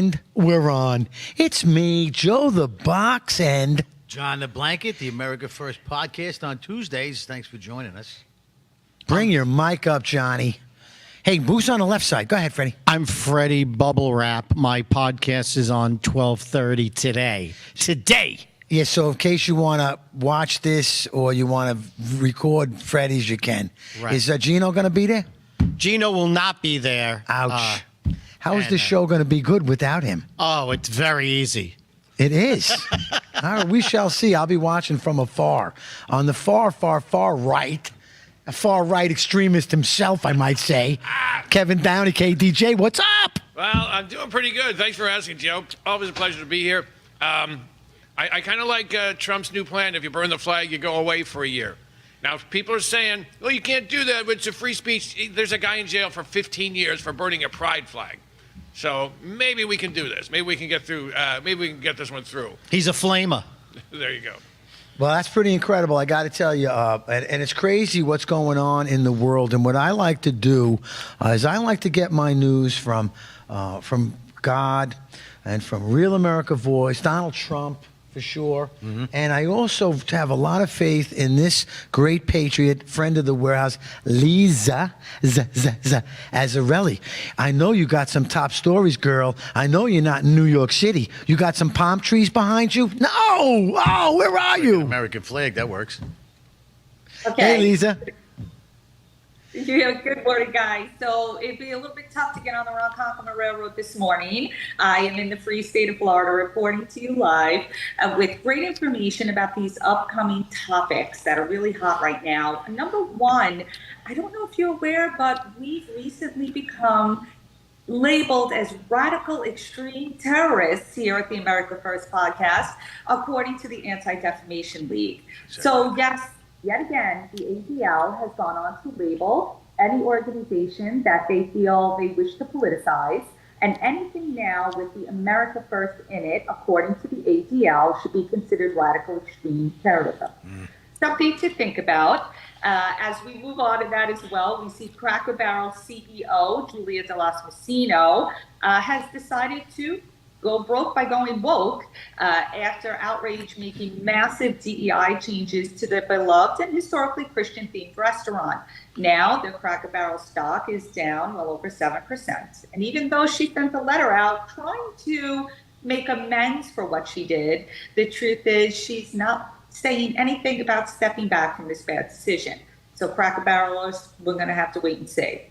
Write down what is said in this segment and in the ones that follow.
And we're on. It's me, Joe the Box, and John the Blanket, the America First podcast on Tuesdays. Thanks for joining us. Bring your mic up, Johnny. Hey, who's on the left side? Go ahead, Freddie. I'm Freddie Bubble Wrap. My podcast is on 12:30 today. Yeah, so in case you want to watch this or you want to record Freddie's, you can. Right. Is Gino going to be there? Gino will not be there. Ouch. How is and, the show going to be good without him? Oh, it's very easy. It is. All right, we shall see. I'll be watching from afar. On the far right, a far right extremist himself, I might say, Kevin Downey, KDJ. What's up? Well, I'm doing pretty good. Thanks for asking, Joe. Always a pleasure to be here. I kind of like Trump's new plan. If you burn the flag, you go away for a year. Now, people are saying, well, you can't do that. It's a free speech. There's a guy in jail for 15 years for burning a pride flag. So maybe we can do this. Maybe we can get through. Maybe we can get this one through. He's a flamer. There you go. Well, that's pretty incredible. I got to tell you, and it's crazy what's going on in the world. And what I like to do is I like to get my news from God and from Real America Voice, Donald Trump, for sure. Mm-hmm. And I also have a lot of faith in this great patriot, friend of the warehouse, Liza Azzarelli. I know you got some top stories, girl. I know you're not in New York City. You got some palm trees behind you? No! Oh, where are you? American flag, that works. Okay. Hey, Lisa. Yeah, good morning, guys. So it'd be a little bit tough to get on the Ronkonkoma Railroad this morning. I am in the free state of Florida reporting to you live with great information about these upcoming topics that are really hot right now. Number one, I don't know if you're aware, but we've recently become labeled as radical extreme terrorists here at the America First podcast, according to the Anti-Defamation League. So yes, yet again, the ADL has gone on to label any organization that they feel they wish to politicize, and anything now with the America First in it, according to the ADL, should be considered radical extreme terrorism. Something to think about. As we move on to that as well, we see Cracker Barrel CEO Julia de Los Messino has decided to go broke by going woke after outrage making massive DEI changes to the beloved and historically Christian-themed restaurant. Now, the Cracker Barrel stock is down well over 7%. And even though she sent a letter out trying to make amends for what she did, the truth is she's not saying anything about stepping back from this bad decision. So Cracker Barrelers, we're going to have to wait and see.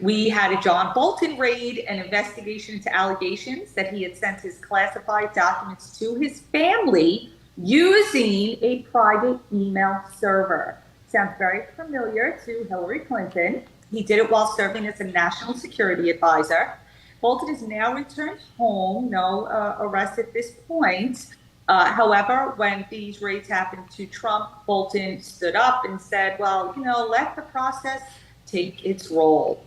We had a John Bolton raid, an investigation into allegations that he had sent his classified documents to his family using a private email server. Sounds very familiar to Hillary Clinton. He did it while serving as a national security advisor. Bolton is now returned home, no arrest at this point. However, when these raids happened to Trump, Bolton stood up and said, well, let the process take its role.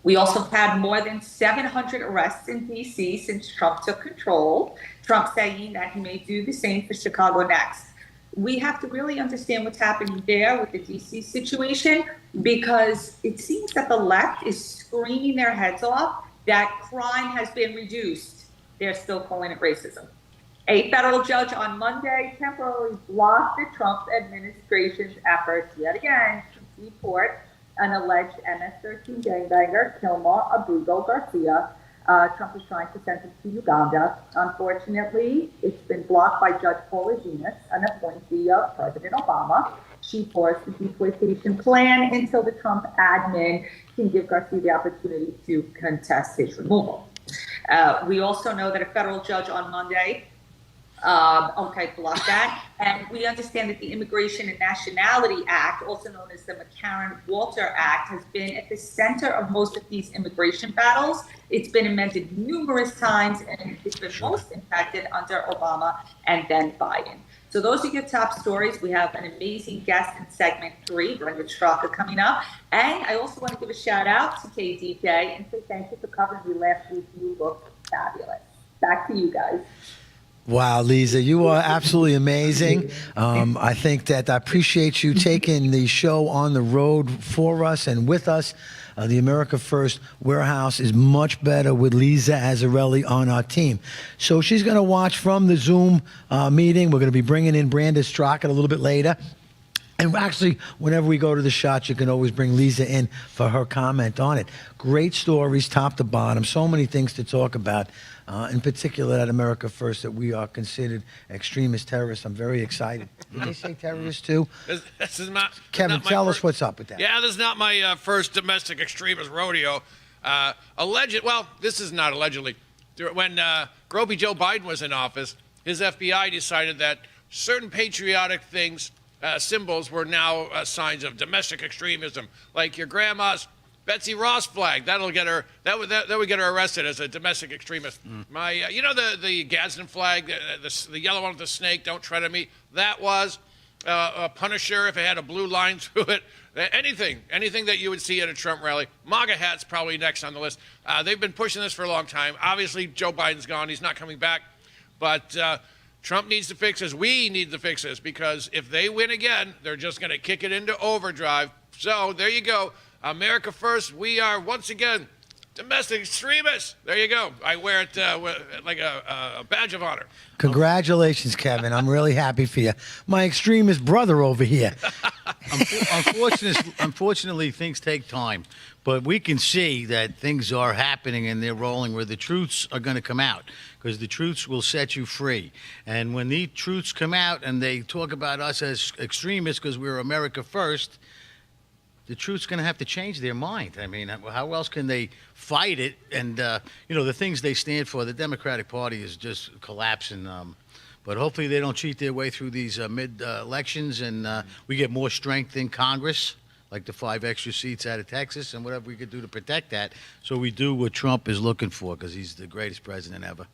We also had more than 700 arrests in D.C. since Trump took control, Trump saying that he may do the same for Chicago next. We have to really understand what's happening there with the D.C. situation, because it seems that the left is screaming their heads off that crime has been reduced. They're still calling it racism. A federal judge on Monday temporarily blocked the Trump administration's efforts yet again to deport an alleged MS-13 gangbanger, Kilmar Abugo Garcia. Trump is trying to send him to Uganda. Unfortunately, it's been blocked by Judge Paula Zenas, an appointee of President Obama. She forced the deportation plan until the Trump admin can give Garcia the opportunity to contest his removal. We also know that a federal judge on Monday block that. And we understand that the Immigration and Nationality Act, also known as the McCarran-Walter Act, has been at the center of most of these immigration battles. It's been amended numerous times, and it's been most impacted under Obama and then Biden. So those are your top stories. We have an amazing guest in segment 3, Brenda Straka, coming up. And I also want to give a shout out to KDJ and say thank you for covering me last week. You look fabulous. Back to you guys. Wow, Lisa, you are absolutely amazing. I think that I appreciate you taking the show on the road for us and with us. the America First warehouse is much better with Lisa Azzarelli on our team. So she's going to watch from the Zoom meeting. We're going to be bringing in Brandon Strockett a little bit later. And actually, whenever we go to the shots, you can always bring Lisa in for her comment on it. Great stories, top to bottom. So many things to talk about. In particular, at America First, that we are considered extremist terrorists. I'm very excited. Did they say terrorists too? This is not Kevin, not my tell us first- what's up with that. Yeah, this is not my first domestic extremist rodeo. Well, this is not allegedly. When Gropey Joe Biden was in office, his FBI decided that certain patriotic things, symbols, were now signs of domestic extremism, like your grandma's Betsy Ross flag. That'll get her. That would get her arrested as a domestic extremist. My, the Gadsden flag, the yellow one with the snake. Don't tread on me. That was a Punisher if it had a blue line through it. Anything that you would see at a Trump rally. MAGA hat's probably next on the list. They've been pushing this for a long time. Obviously, Joe Biden's gone. He's not coming back. But Trump needs to fix this. We need to fix this, because if they win again, they're just going to kick it into overdrive. So there you go. America First. We are once again domestic extremists. There you go. I wear it like a badge of honor. Congratulations, Kevin. I'm really happy for you. My extremist brother over here. Unfortunately, things take time, but we can see that things are happening and they're rolling where the truths are going to come out, because the truths will set you free. And when the truths come out and they talk about us as extremists because we're America First, the truth's going to have to change their mind. I mean, how else can they fight it? And, the things they stand for, the Democratic Party is just collapsing. But hopefully they don't cheat their way through these mid-elections, and we get more strength in Congress, like the 5 extra seats out of Texas, and whatever we could do to protect that, so we do what Trump is looking for, because he's the greatest president ever.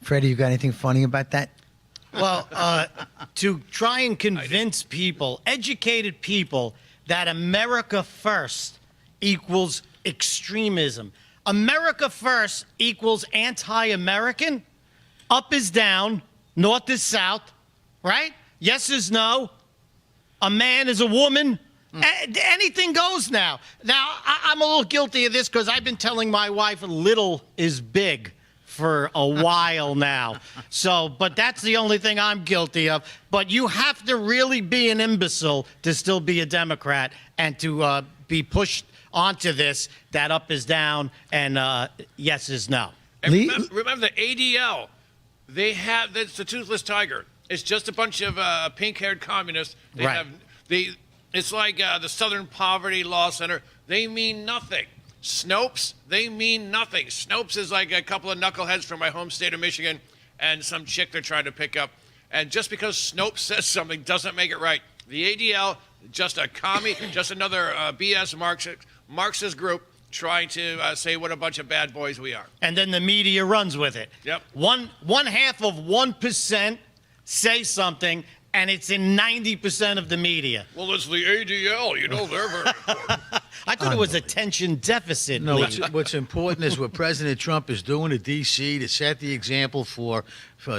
Freddie, you got anything funny about that? Well, to try and convince people, educated people, that America First equals extremism. America First equals anti-American. Up is down, north is south, right? Yes is no. A man is a woman. Anything goes now. Now, I'm a little guilty of this because I've been telling my wife little is big for a while now. So, but that's the only thing I'm guilty of. But you have to really be an imbecile to still be a Democrat and to be pushed onto this, that up is down and yes is no. And remember the ADL, that's the toothless tiger. It's just a bunch of pink-haired communists. Right. It's like the Southern Poverty Law Center. They mean nothing. Snopes, they mean nothing. Snopes is like a couple of knuckleheads from my home state of Michigan and some chick they're trying to pick up. And just because Snopes says something doesn't make it right. The ADL, just a commie, just another BS Marxist group trying to say what a bunch of bad boys we are. And then the media runs with it. Yep. One half of 1% say something, and it's in 90% of the media. Well, it's the ADL. They're very important. I thought it was attention deficit. No, league. what's important is what President Trump is doing to D.C. to set the example for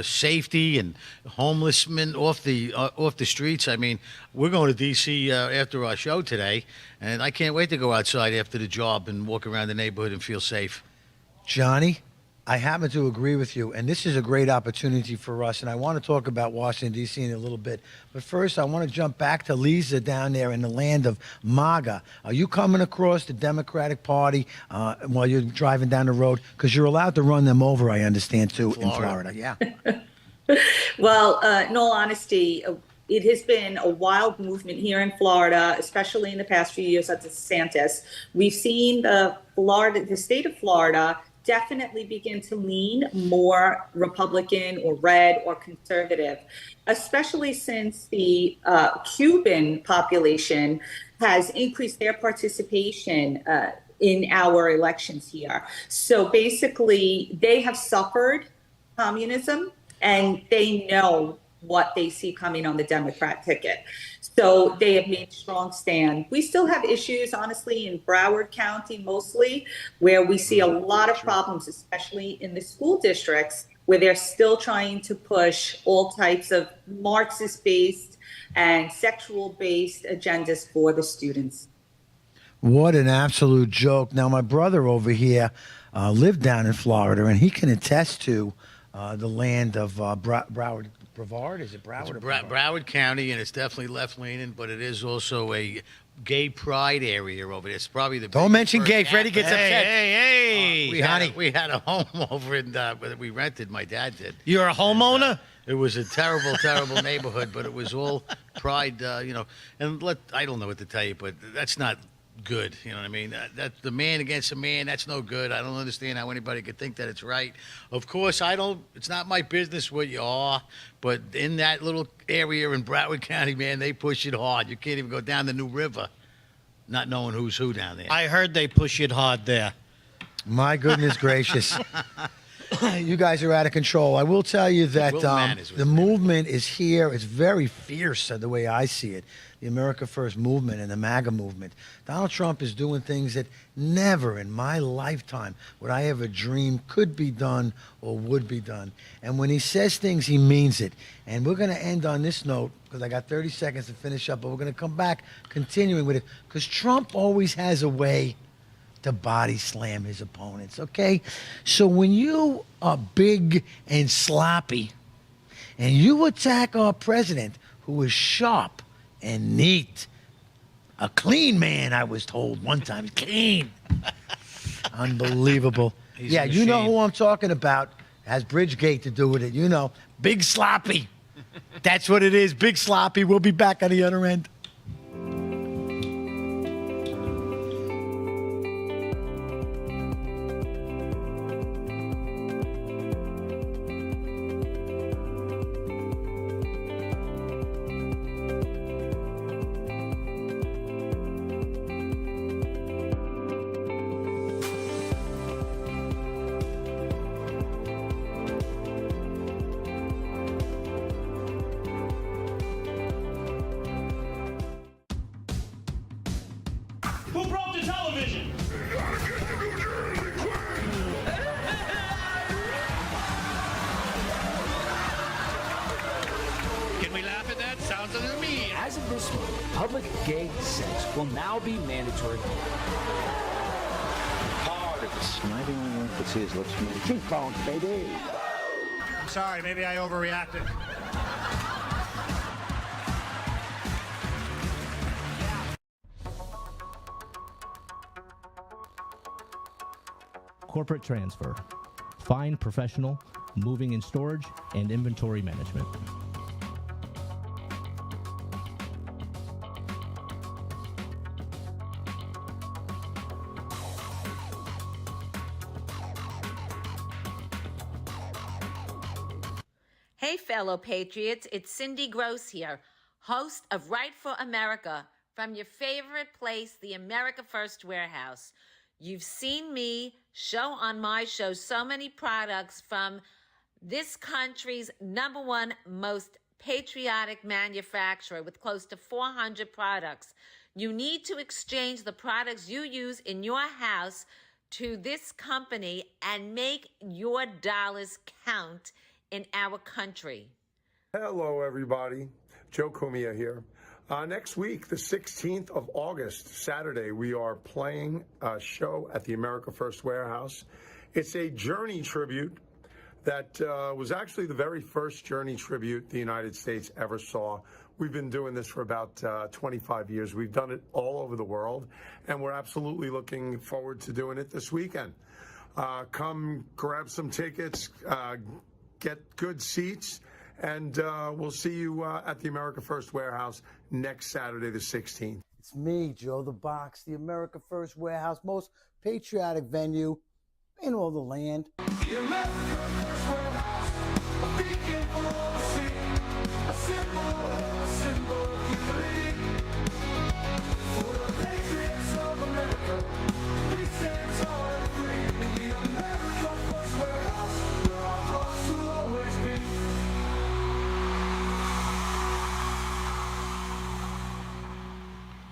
safety and homeless men off the streets. I mean, we're going to D.C. After our show today, and I can't wait to go outside after the job and walk around the neighborhood and feel safe. Johnny, I happen to agree with you, and this is a great opportunity for us, and I want to talk about Washington, D.C. in a little bit. But first, I want to jump back to Lisa down there in the land of MAGA. Are you coming across the Democratic Party while you're driving down the road? Because you're allowed to run them over, I understand, too, in Florida. Yeah. Well, in all honesty, it has been a wild movement here in Florida, especially in the past few years under DeSantis. We've seen the state of Florida definitely begin to lean more Republican or red or conservative, especially since the Cuban population has increased their participation in our elections here. So basically, they have suffered communism and they know what they see coming on the Democrat ticket. So they have made a strong stand. We still have issues, honestly, in Broward County mostly, where we see a lot of problems, especially in the school districts, where they're still trying to push all types of Marxist-based and sexual-based agendas for the students. What an absolute joke. Now, my brother over here lived down in Florida, and he can attest to the land of Broward. Brevard? Is it Broward? Or Brevard? Broward County, and it's definitely left leaning, but it is also a gay pride area over there. It's probably the Don't mention biggest gay. per Freddie gets capita. upset. Hey, We had a home over in that we rented. My dad did. You're a homeowner? It was a terrible, terrible neighborhood, but it was all pride, And I don't know what to tell you, but that's not good. You know what I mean? That the man against a man, that's no good. I don't understand how anybody could think that it's right. Of course, I don't. It's not my business what you are, but in that little area in Broward County, man, they push it hard. You can't even go down the New River, not knowing who's who down there. I heard they push it hard there. My goodness gracious. You guys are out of control. I will tell you that Will Manners was the there. movement is here. It's very fierce, the way I see it. The America First movement and the MAGA movement. Donald Trump is doing things that never in my lifetime would I ever dream could be done or would be done. And when he says things, he means it. And we're going to end on this note because I got 30 seconds to finish up, but we're going to come back continuing with it because Trump always has a way to body slam his opponents, okay? So when you are big and sloppy and you attack our president, who is sharp and neat, a clean man, I was told one time, clean. Unbelievable. He's Yeah, a you know machine. who I'm talking about. Has Bridgegate to do with it, you know. Big sloppy. That's what it is, big sloppy. We'll be back on the other end. Who broke the television? Can we laugh at that? Sounds to me. As of this month, public gay sex will now be mandatory. Am I the only one that sees lips moving? Cheek bones, baby. I'm sorry, maybe I overreacted. Corporate transfer. Fine professional, moving and storage, and inventory management. Hey, fellow patriots, it's Cindy Gross here, host of Right for America from your favorite place, the America First Warehouse. You've seen me show on my show so many products from this country's #1 most patriotic manufacturer with close to 400 products. You need to exchange the products you use in your house to this company and make your dollars count in our country. Hello, everybody. Joe Cumia here. Next week, the 16th of August, Saturday, we are playing a show at the America First Warehouse. It's a Journey tribute that was actually the very first Journey tribute the United States ever saw. We've been doing this for about 25 years. We've done it all over the world, and we're absolutely looking forward to doing it this weekend. Come grab some tickets, get good seats, and we'll see you at the America First Warehouse next Saturday, the 16th. It's me, Joe the Box, the America First Warehouse, most patriotic venue in all the land.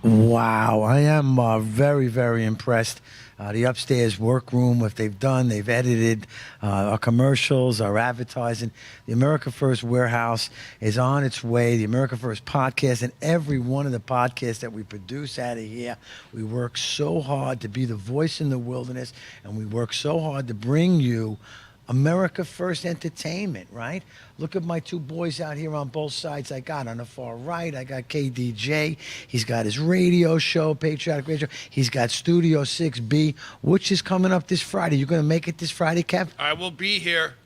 Wow, I am very, very impressed. The upstairs workroom, what they've done, they've edited our commercials, our advertising. The America First Warehouse is on its way. The America First podcast and every one of the podcasts that we produce out of here, we work so hard to be the voice in the wilderness, and we work so hard to bring you America First Entertainment, right? Look at my two boys out here on both sides. I got on the far right, I got KDJ. He's got his radio show, Patriotic Radio. He's got Studio 6B, which is coming up this Friday. You going to make it this Friday, Kev? I will be here.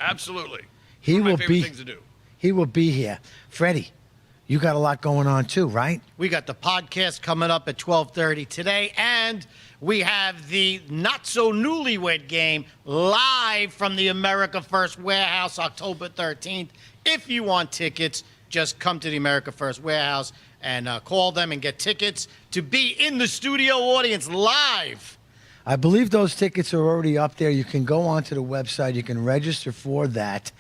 Absolutely. He One of my will favorite be. things to do. He will be here. Freddie, you got a lot going on too, right? We got the podcast coming up at 12:30 today, and we have the not-so-newlywed game live from the America First Warehouse, October 13th. If you want tickets, just come to the America First Warehouse and call them and get tickets to be in the studio audience live. I believe those tickets are already up there. You can go onto the website. You can register for that,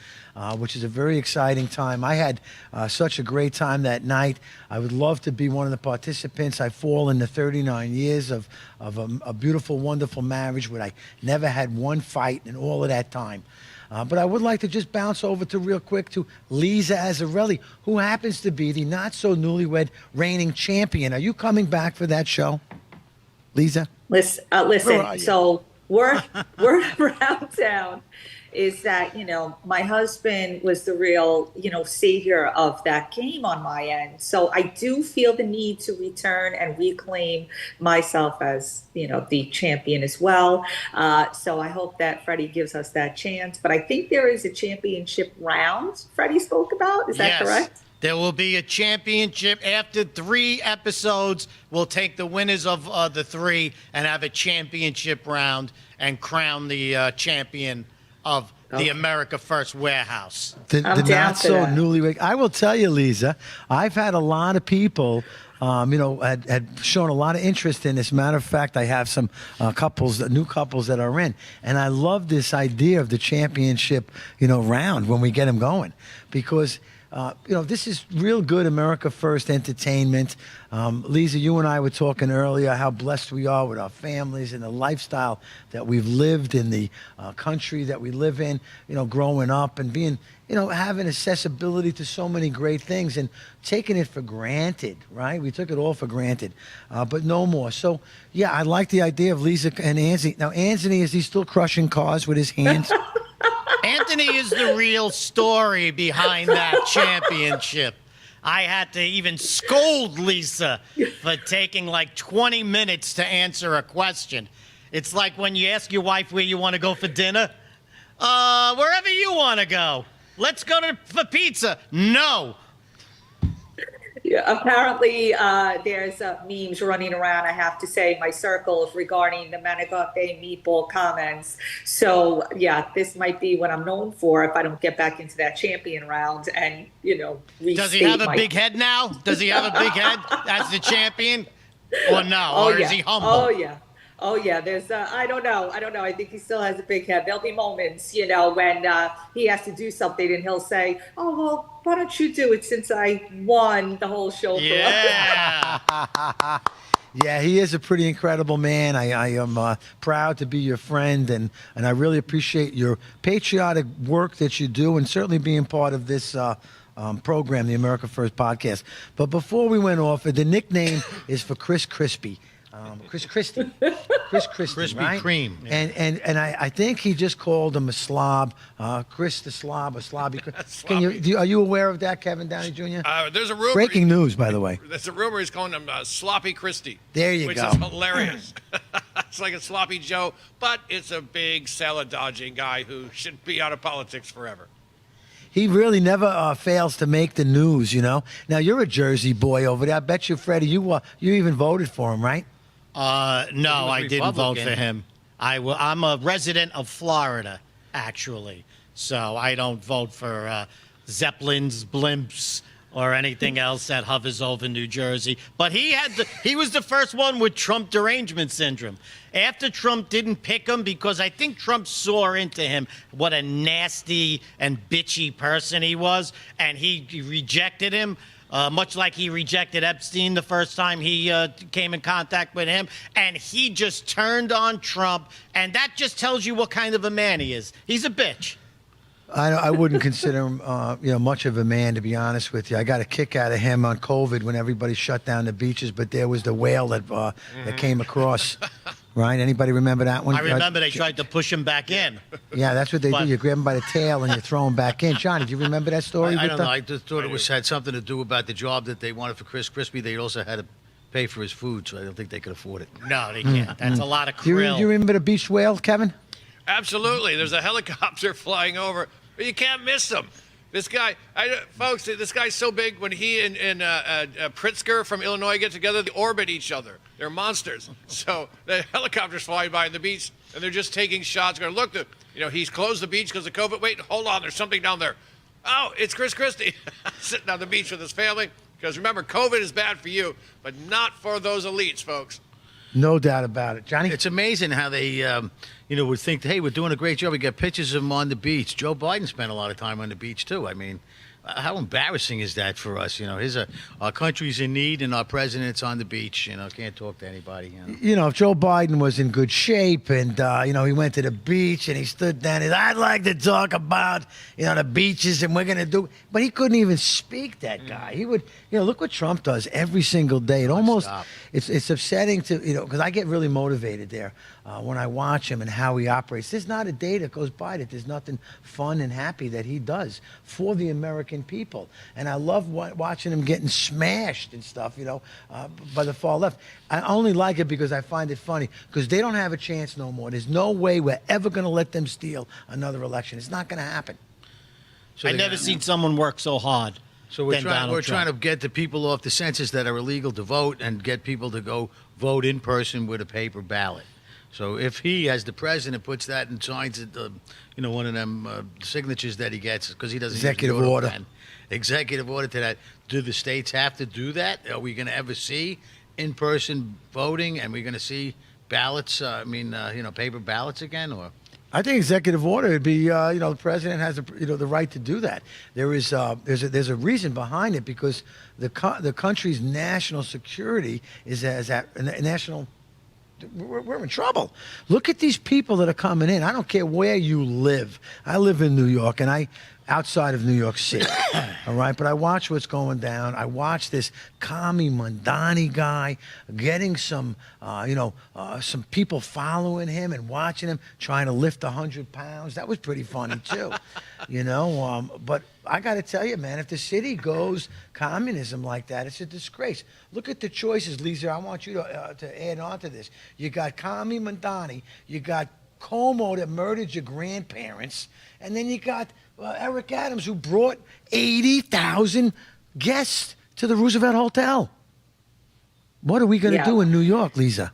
which is a very exciting time. I had such a great time that night. I would love to be one of the participants. I fall into 39 years of a beautiful, wonderful marriage where I never had one fight in all of that time. But I would like to just bounce over to real quick to Lisa Azzarelli, who happens to be the not-so-newlywed reigning champion. Are you coming back for that show, Lisa? Listen. Where are you? So word around town is that my husband was the real savior of that game on my end. So I do feel the need to return and reclaim myself as the champion as well. So I hope that Freddie gives us that chance. But I think there is a championship round Freddie spoke about. Is that correct? There will be a championship. After 3 episodes, we'll take the winners of the 3 and have a championship round and crown the champion of the America First Warehouse. The I'm down not for so that. newlywed. I will tell you, Lisa, I've had a lot of people, had shown a lot of interest in this. Matter of fact, I have some new couples that are in, and I love this idea of the championship, round when we get them going, because. This is real good America First entertainment. Lisa, you and I were talking earlier how blessed we are with our families and the lifestyle that we've lived in the country that we live in, growing up and being, having accessibility to so many great things and taking it for granted, right? We took it all for granted, but no more. So, yeah, I like the idea of Lisa and Anthony. Now, Anthony, is he still crushing cars with his hands? Anthony is the real story behind that championship. I had to even scold Lisa for taking like 20 minutes to answer a question. It's like when you ask your wife where you want to go for dinner. Wherever you want to go. Let's go for pizza. No. Yeah, apparently, there's memes running around, I have to say, my circles regarding the Manigape meatball comments. So, yeah, this might be what I'm known for if I don't get back into that champion round and, Does he have a big head now? Does he have a big head as the champion? Or no? Or is he humble? Oh, yeah. There's, I don't know. I think he still has a big head. There'll be moments, when he has to do something and he'll say, oh, well, why don't you do it since I won the whole show? Yeah. Yeah, he is a pretty incredible man. I am proud to be your friend, and I really appreciate your patriotic work that you do, and certainly being part of this program, the America First podcast. But before we went off, the nickname is for Chris Crispy. Chris Christie, Krispy right? Kreme. Yeah. And I think he just called him a slob, Chris the slob, a slobby. Are you aware of that, Kevin Downey Jr.? There's a rumor. Breaking news, by the way. There's a rumor he's calling him Sloppy Christie. There you which go. Which is hilarious. It's like a sloppy Joe, but it's a big salad dodging guy who should be out of politics forever. He really never fails to make the news, Now, you're a Jersey boy over there. I bet you, Freddie, you even voted for him, right? No, I didn't vote Republican. for him. I'm a resident of Florida, actually. So I don't vote for Zeppelins, blimps, or anything else that hovers over New Jersey. But he was the first one with Trump derangement syndrome. After Trump didn't pick him, because I think Trump saw into him what a nasty and bitchy person he was, and he rejected him. Much like he rejected Epstein the first time he came in contact with him. And he just turned on Trump. And that just tells you what kind of a man he is. He's a bitch. I wouldn't consider him, much of a man, to be honest with you. I got a kick out of him on COVID when everybody shut down the beaches, but there was the whale that came across. Right? Anybody remember that one? I remember they tried to push him back in. Yeah, that's what they do. You grab him by the tail and you throw him back in. John, did you remember that story? I don't know. I just thought it had something to do about the job that they wanted for Chris Crispy. They also had to pay for his food, so I don't think they could afford it. No, they can't. That's a lot of Do krill. you remember the beach whale, Kevin? Absolutely. There's a helicopter flying over, but you can't miss him. This guy, folks, this guy's so big. When he and Pritzker from Illinois get together, they orbit each other. They're monsters. So the helicopter's flying by on the beach, and they're just taking shots. Going, look, he's closed the beach because of COVID. Wait, hold on, there's something down there. Oh, it's Chris Christie sitting on the beach with his family. Because remember, COVID is bad for you, but not for those elites, folks. No doubt about it. Johnny? It's amazing how they, would think, hey, we're doing a great job. We got pictures of him on the beach. Joe Biden spent a lot of time on the beach, too. I mean, how embarrassing is that for us? Our country's in need, and our president's on the beach. Can't talk to anybody. If Joe Biden was in good shape and, he went to the beach and he stood down, I'd like to talk about, the beaches and we're going to do, but he couldn't even speak, that guy. He would, look what Trump does every single day. It almost, it's upsetting to, because I get really motivated there when I watch him and how he operates. There's not a day that goes by that there's nothing fun and happy that he does for the American people. And I love watching him getting smashed and stuff, by the far left. I only like it because I find it funny, because they don't have a chance no more. There's no way we're ever going to let them steal another election. It's not going to happen. So I've never seen someone work so hard. So we're trying to get the people off the census that are illegal to vote and get people to go vote in person with a paper ballot. So if he, as the president, puts that and signs it, one of them signatures that he gets, because he doesn't executive order. Executive order to that. Do the states have to do that? Are we going to ever see in-person voting? And we're going to see ballots? Paper ballots again, or? I think executive order would be, the president has the right to do that. There's a reason behind it, because the country's national security is national. We're in trouble. Look at these people that are coming in. I don't care where you live. I live in New York, and outside of New York City, all right? But I watch what's going down. I watch this Kami Mandani guy getting some people following him and watching him trying to lift 100 pounds. That was pretty funny, too, But I got to tell you, man, if the city goes communism like that, it's a disgrace. Look at the choices, Lisa. I want you to add on to this. You got Kami Mandani. You got Cuomo that murdered your grandparents. And then you got Eric Adams, who brought 80,000 guests to the Roosevelt Hotel. What are we going to do in New York, Lisa?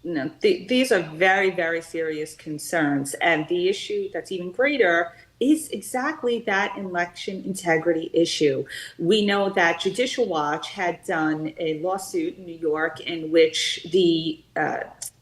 No, these are very, very serious concerns. And the issue that's even greater is exactly that election integrity issue. We know that Judicial Watch had done a lawsuit in New York in which the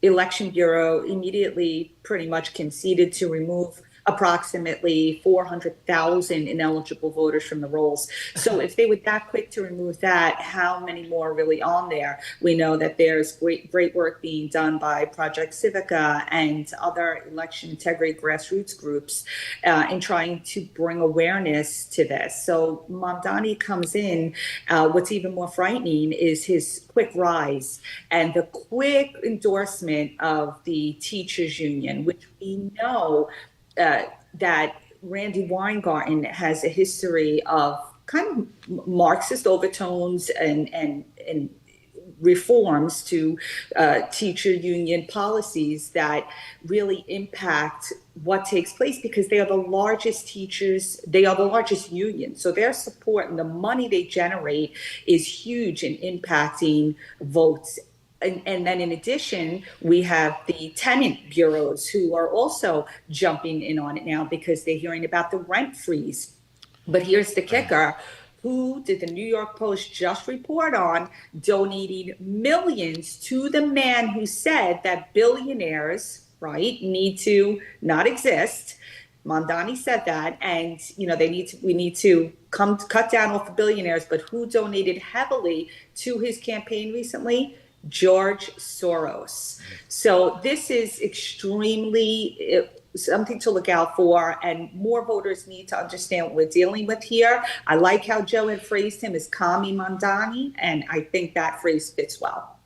Election Bureau immediately pretty much conceded to remove approximately 400,000 ineligible voters from the rolls. So if they were that quick to remove that, how many more are really on there? We know that there's great work being done by Project Civica and other election integrity grassroots groups in trying to bring awareness to this. So Mamdani comes in. What's even more frightening is his quick rise and the quick endorsement of the teachers union, which we know that Randy Weingarten has a history of kind of Marxist overtones and reforms to teacher union policies that really impact what takes place, because they are the largest teachers, they are the largest union. So their support and the money they generate is huge in impacting votes. And then in addition, we have the tenant bureaus who are also jumping in on it now because they're hearing about the rent freeze. But here's the kicker. who did the New York Post just report on donating millions to the man who said that billionaires, right, need to not exist. Mamdani said that, and we need to cut down off the billionaires. But who donated heavily to his campaign recently? George Soros. So this is extremely something to look out for, and more voters need to understand what we're dealing with here. I like how Joe had phrased him as Kami Mamdani, and I think that phrase fits well.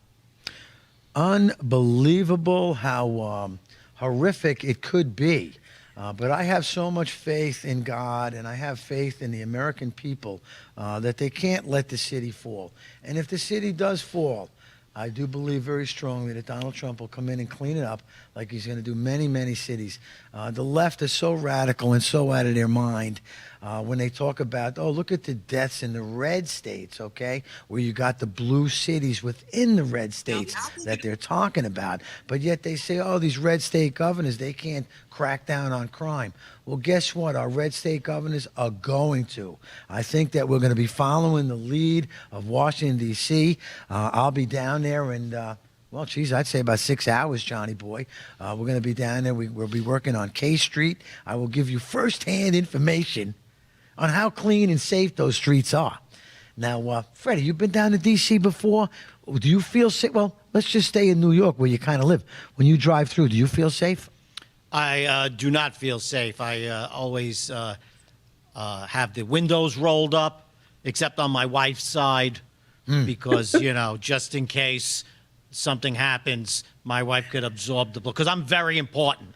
Unbelievable how horrific it could be. But I have so much faith in God, and I have faith in the American people that they can't let the city fall. And if the city does fall, I do believe very strongly that Donald Trump will come in and clean it up like he's going to do many, many cities. The left is so radical and so out of their mind when they talk about, oh, look at the deaths in the red states, okay, where you got the blue cities within the red states that they're talking about. But yet they say, oh, these red state governors, they can't crack down on crime. Well, guess what? Our red state governors are going to. I think that we're going to be following the lead of Washington, D.C. I'll be down there and well, geez, I'd say about 6 hours, Johnny boy. We're going to be down there. We'll be working on K Street. I will give you firsthand information on how clean and safe those streets are. Now, Freddie, you've been down to D.C. before. Do you feel safe? Well, let's just stay in New York where you kind of live. When you drive through, do you feel safe? I do not feel safe. I always have the windows rolled up, except on my wife's side, because, just in case something happens, my wife could absorb the blow. Because I'm very important.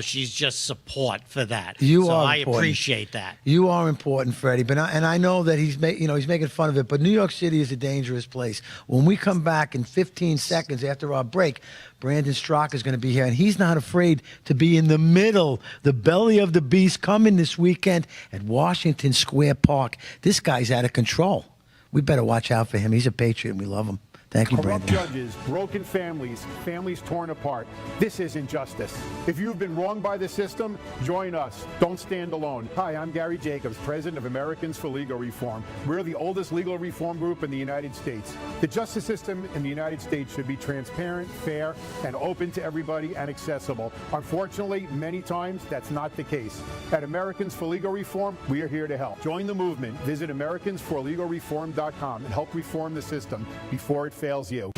She's just support for that. I appreciate that. You are important, Freddie. But I know that he's making fun of it. But New York City is a dangerous place. When we come back in 15 seconds after our break, Brandon Straka is going to be here, and he's not afraid to be in the middle, the belly of the beast, coming this weekend at Washington Square Park. This guy's out of control. We better watch out for him. He's a patriot, and we love him. Thank you, Brandon. Corrupt judges, broken families, families torn apart. This isn't justice. If you've been wronged by the system, join us. Don't stand alone. Hi, I'm Gary Jacobs, president of Americans for Legal Reform. We're the oldest legal reform group in the United States. The justice system in the United States should be transparent, fair, and open to everybody and accessible. Unfortunately, many times that's not the case. At Americans for Legal Reform, we are here to help. Join the movement. Visit AmericansForLegalReform.com and help reform the system before it fails you.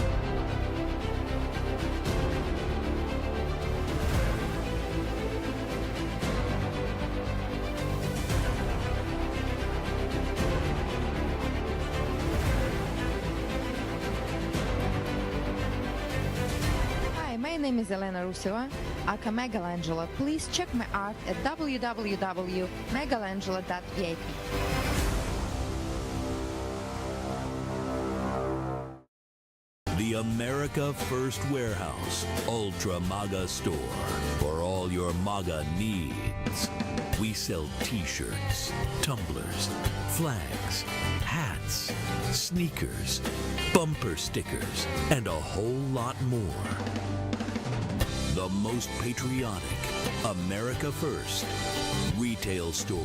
Hi, my name is Elena Ruseva, aka Megalangela. Please check my art at www.megalangela.vip. The America First Warehouse Ultra MAGA store for all your MAGA needs. We sell t-shirts, tumblers, flags, hats, sneakers, bumper stickers, and a whole lot more. The most patriotic America First retail store.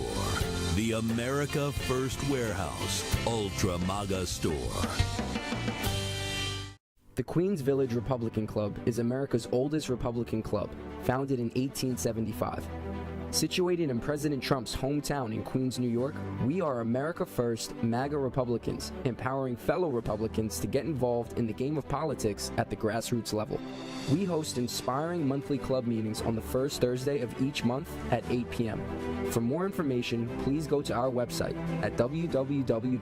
The America First Warehouse Ultra MAGA store. The Queens Village Republican Club is America's oldest Republican club, founded in 1875. Situated in President Trump's hometown in Queens, New York, we are America First MAGA Republicans, empowering fellow Republicans to get involved in the game of politics at the grassroots level. We host inspiring monthly club meetings on the first Thursday of each month at 8 p.m. For more information, please go to our website at www.qvgop.org.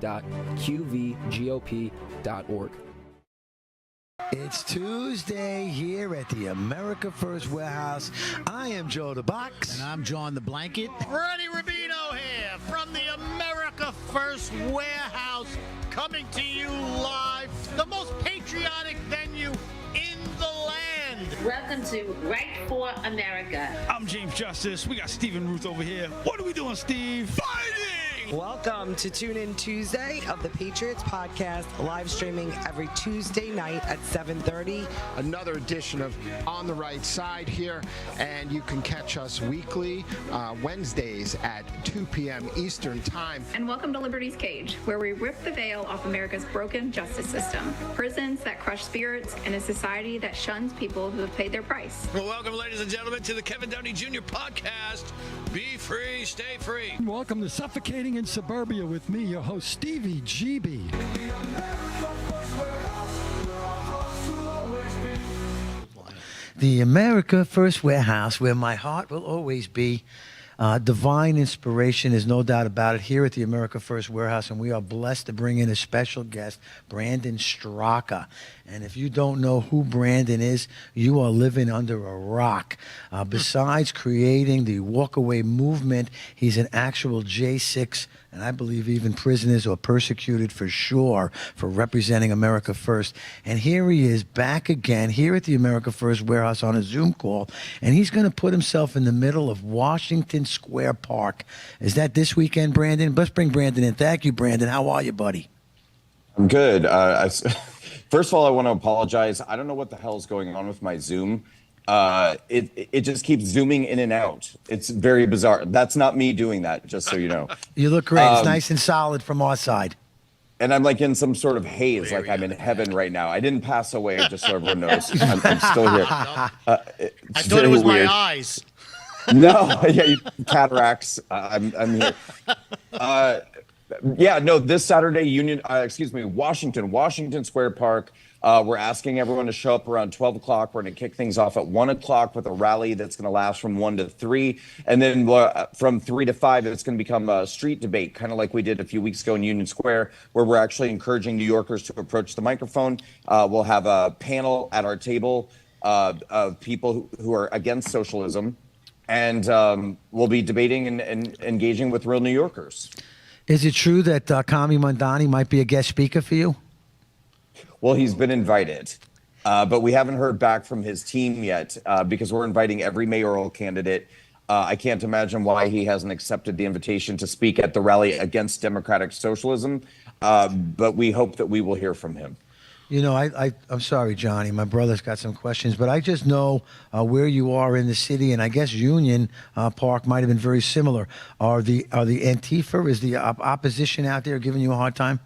It's Tuesday here at the America First Warehouse. I am Joe the Box. And I'm John the Blanket. Freddie Rubino here from the America First Warehouse, coming to you live, the most patriotic venue in the land. Welcome to Right for America. I'm James Justice. We got Stephen Ruth over here. What are we doing, Steve? Fighting Welcome to Tune In Tuesday of the Patriots Podcast, live streaming every Tuesday night at 7:30. Another edition of On the Right Side here, and you can catch us weekly, Wednesdays at 2 p.m. Eastern Time. And welcome to Liberty's Cage, where we rip the veil off America's broken justice system, prisons that crush spirits, and a society that shuns people who have paid their price. Well, welcome, ladies and gentlemen, to the Kevin Downey Jr. Podcast. Be free, stay free. Welcome to Suffocating in Suburbia with me, your host, Stevie GB. The America First Warehouse, where my heart will always be. Divine inspiration is no doubt about it here at the America First Warehouse, and we are blessed to bring in a special guest, Brandon Straka. And if you don't know who Brandon is, you are living under a rock. Besides creating the walkaway movement, he's an actual J6, and I believe even prisoners or persecuted for sure, for representing America First. And here he is back again here at the America First Warehouse on a Zoom call, and he's going to put himself in the middle of Washington Square Park. Is that this weekend, Brandon? Let's bring Brandon in. Thank you, Brandon. How are you, buddy? I'm good. First of all, I want to apologize. I don't know what the hell is going on with my Zoom. It just keeps zooming in and out. It's very bizarre. That's not me doing that, just so you know. You look great. It's nice and solid from our side. And I'm like in some sort of haze, like I'm in heaven right now. I didn't pass away, just so everyone knows. I'm still here. I thought it was weird. my eyes. No, yeah, cataracts. I'm here. Yeah, no, this Saturday, Washington Square Park. We're asking everyone to show up around 12 o'clock. We're going to kick things off at 1 o'clock with a rally that's going to last from 1 to 3. And then from 3 to 5, it's going to become a street debate, kind of like we did a few weeks ago in Union Square, where we're actually encouraging New Yorkers to approach the microphone. We'll have a panel at our table of people who are against socialism. And we'll be debating and engaging with real New Yorkers. Is it true that Kami Mandani might be a guest speaker for you? Well, he's been invited, but we haven't heard back from his team yet because we're inviting every mayoral candidate. I can't imagine why he hasn't accepted the invitation to speak at the rally against democratic socialism, but we hope that we will hear from him. You know, I'm sorry, Johnny. My brother's got some questions, but I just know where you are in the city, and I guess Union Park might have been very similar. Are the Antifa, is the opposition out there giving you a hard time?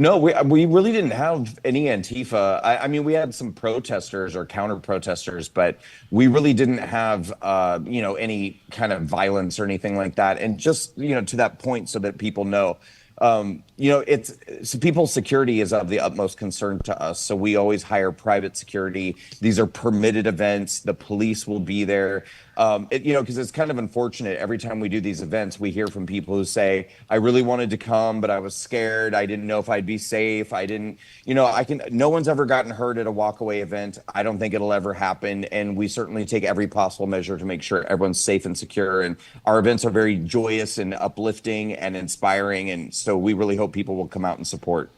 No, we really didn't have any Antifa. I mean, we had some protesters or counter protesters, but we really didn't have, any kind of violence or anything like that. And just, to that point, so that people know, people's security is of the utmost concern to us. So we always hire private security. These are permitted events. The police will be there. Because it's kind of unfortunate. Every time we do these events, we hear from people who say, I really wanted to come, but I was scared. I didn't know if I'd be safe. No one's ever gotten hurt at a walkaway event. I don't think it'll ever happen. And we certainly take every possible measure to make sure everyone's safe and secure. And our events are very joyous and uplifting and inspiring. And so we really hope people will come out and support.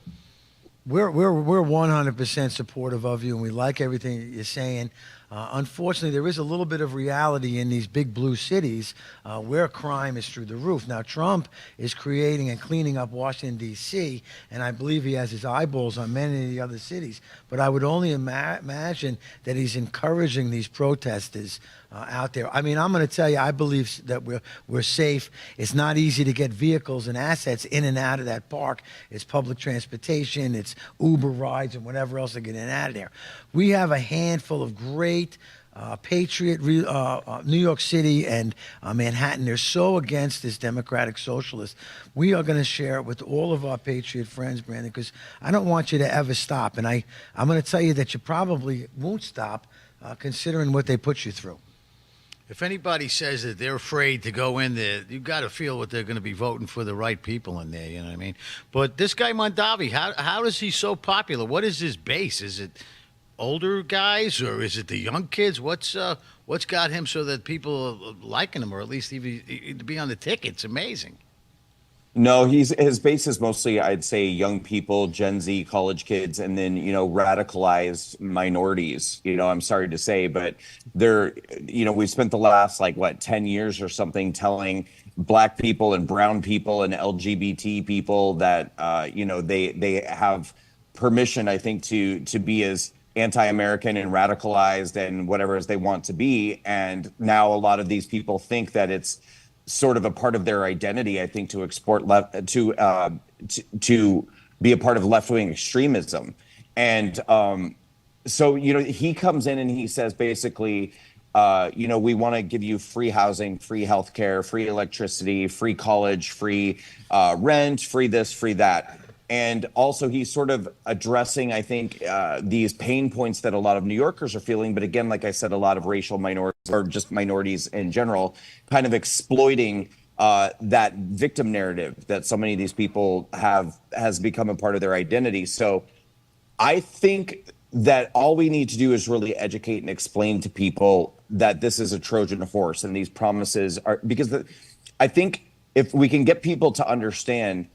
We're 100% supportive of you, and we like everything that you're saying. Unfortunately, there is a little bit of reality in these big blue cities where crime is through the roof. Now, Trump is creating and cleaning up Washington, D.C., and I believe he has his eyeballs on many of the other cities. But I would only imagine that he's encouraging these protesters out there. I mean, I'm going to tell you, I believe that we're safe. It's not easy to get vehicles and assets in and out of that park. It's public transportation, it's Uber rides, and whatever else to get in and out of there. We have a handful of great Patriot, New York City and Manhattan. They're so against this democratic socialist. We are going to share it with all of our Patriot friends, Brandon, because I don't want you to ever stop. And I'm going to tell you that you probably won't stop considering what they put you through. If anybody says that they're afraid to go in there, you've got to feel what they're going to be voting for the right people in there, you know what I mean? But this guy Mondavi, how is he so popular? What is his base? Is it older guys or is it the young kids? What's got him so that people are liking him, or at least even to be on the ticket? It's amazing. No, his base is mostly, I'd say, young people, Gen Z, college kids, and then, radicalized minorities. I'm sorry to say, but they're, we've spent the last 10 years or something telling black people and brown people and LGBT people that they have permission, I think, to be as anti-American and radicalized and whatever as they want to be. And now a lot of these people think that it's sort of a part of their identity, I think, to export to be a part of left-wing extremism. And so he comes in and he says basically, we want to give you free housing, free healthcare, free electricity, free college, free rent, free this, free that. And also he's sort of addressing, I think, these pain points that a lot of New Yorkers are feeling. But again, like I said, a lot of racial minorities or just minorities in general kind of exploiting that victim narrative that so many of these people has become a part of their identity. So I think that all we need to do is really educate and explain to people that this is a Trojan horse and these promises are, because I think if we can get people to understand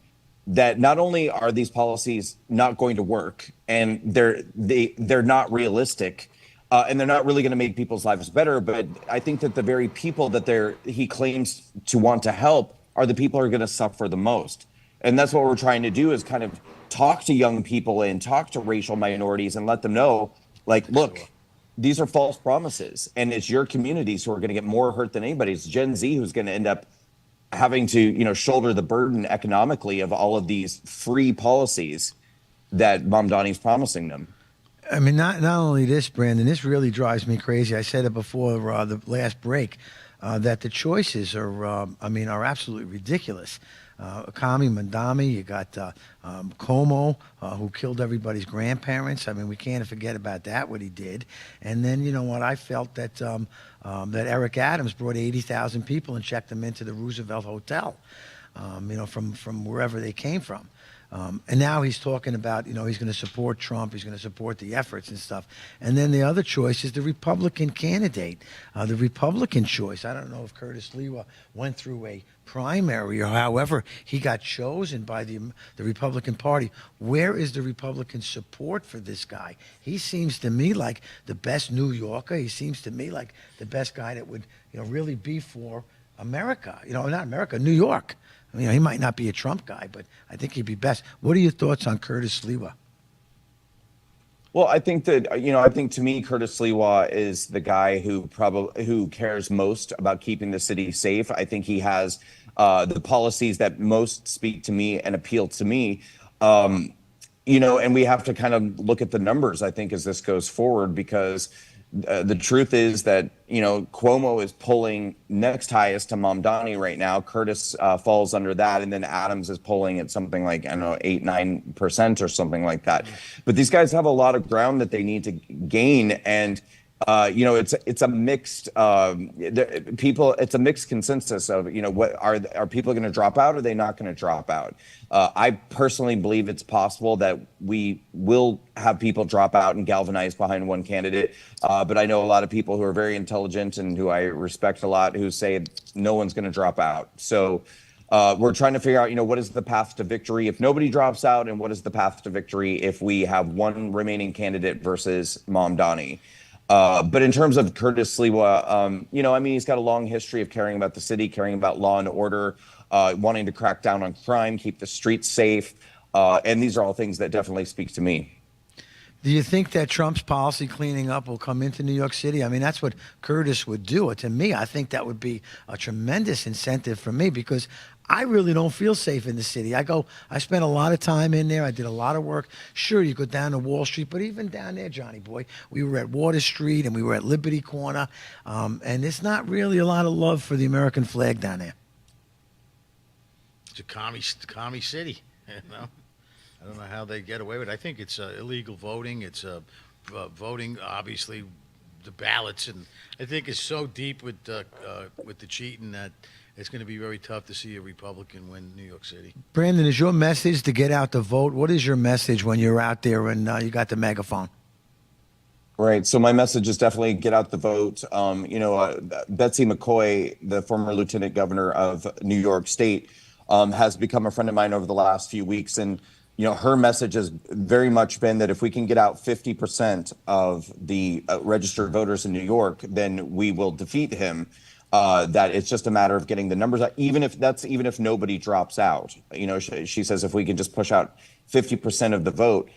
that not only are these policies not going to work and they're not realistic, and they're not really going to make people's lives better, but I think that the very people that he claims to want to help are the people who are going to suffer the most. And that's what we're trying to do, is kind of talk to young people and talk to racial minorities and let them know, like, look, these are false promises, and it's your communities who are going to get more hurt than anybody. It's Gen Z who's going to end up having to, shoulder the burden economically of all of these free policies that Mamdani's promising them. I mean, not only this, Brandon, this really drives me crazy. I said it before the last break, that the choices are absolutely ridiculous. Kami Mandami, you got Cuomo, who killed everybody's grandparents. I mean, we can't forget about that, what he did. And then, you know what, I felt that that Eric Adams brought 80,000 people and checked them into the Roosevelt Hotel, from wherever they came from. And now he's talking about, he's going to support Trump. He's going to support the efforts and stuff. And then the other choice is the Republican candidate, the Republican choice. I don't know if Curtis Lewa went through a primary or however he got chosen by the Republican Party. Where is the Republican support for this guy? He seems to me like the best New Yorker. He seems to me like the best guy that would, really be for America. Not America, New York. He might not be a Trump guy, but I think he'd be best. What are your thoughts on Curtis Lewa? Well, I think that, I think to me, Curtis Lewa is the guy who cares most about keeping the city safe. I think he has the policies that most speak to me and appeal to me. And we have to kind of look at the numbers, I think, as this goes forward, because the truth is that, Cuomo is polling next highest to Mamdani right now. Curtis falls under that. And then Adams is polling at something like, 8-9% or something like that. But these guys have a lot of ground that they need to gain. And, it's a mixed it's a mixed consensus of, what are people going to drop out? Or are they not going to drop out? I personally believe it's possible that we will have people drop out and galvanize behind one candidate. But I know a lot of people who are very intelligent and who I respect a lot who say no one's going to drop out. So we're trying to figure out, what is the path to victory if nobody drops out, and what is the path to victory if we have one remaining candidate versus Mamdani. But in terms of Curtis Lewa, he's got a long history of caring about the city, caring about law and order, wanting to crack down on crime, keep the streets safe. And these are all things that definitely speak to me. Do you think that Trump's policy cleaning up will come into New York City? I mean, that's what Curtis would do. To me, I think that would be a tremendous incentive for me, because I really don't feel safe in the city. I spent a lot of time in there. I did a lot of work. Sure, you go down to Wall Street, but even down there, Johnny boy, we were at Water Street and we were at Liberty Corner. And there's not really a lot of love for the American flag down there. It's a commie city, I don't know how they get away with it. I think it's illegal voting. It's voting, obviously, the ballots, and I think it's so deep with the cheating that it's going to be very tough to see a Republican win New York City. Brandon, is your message to get out to vote? What is your message when you're out there and you got the megaphone? Right. So my message is definitely get out the vote. Betsy McCoy, the former lieutenant governor of New York State, has become a friend of mine over the last few weeks. And her message has very much been that if we can get out 50% of the registered voters in New York, then we will defeat him. that it's just a matter of getting the numbers out, even if nobody drops out. You know, she says if we can just push out 50% of the vote.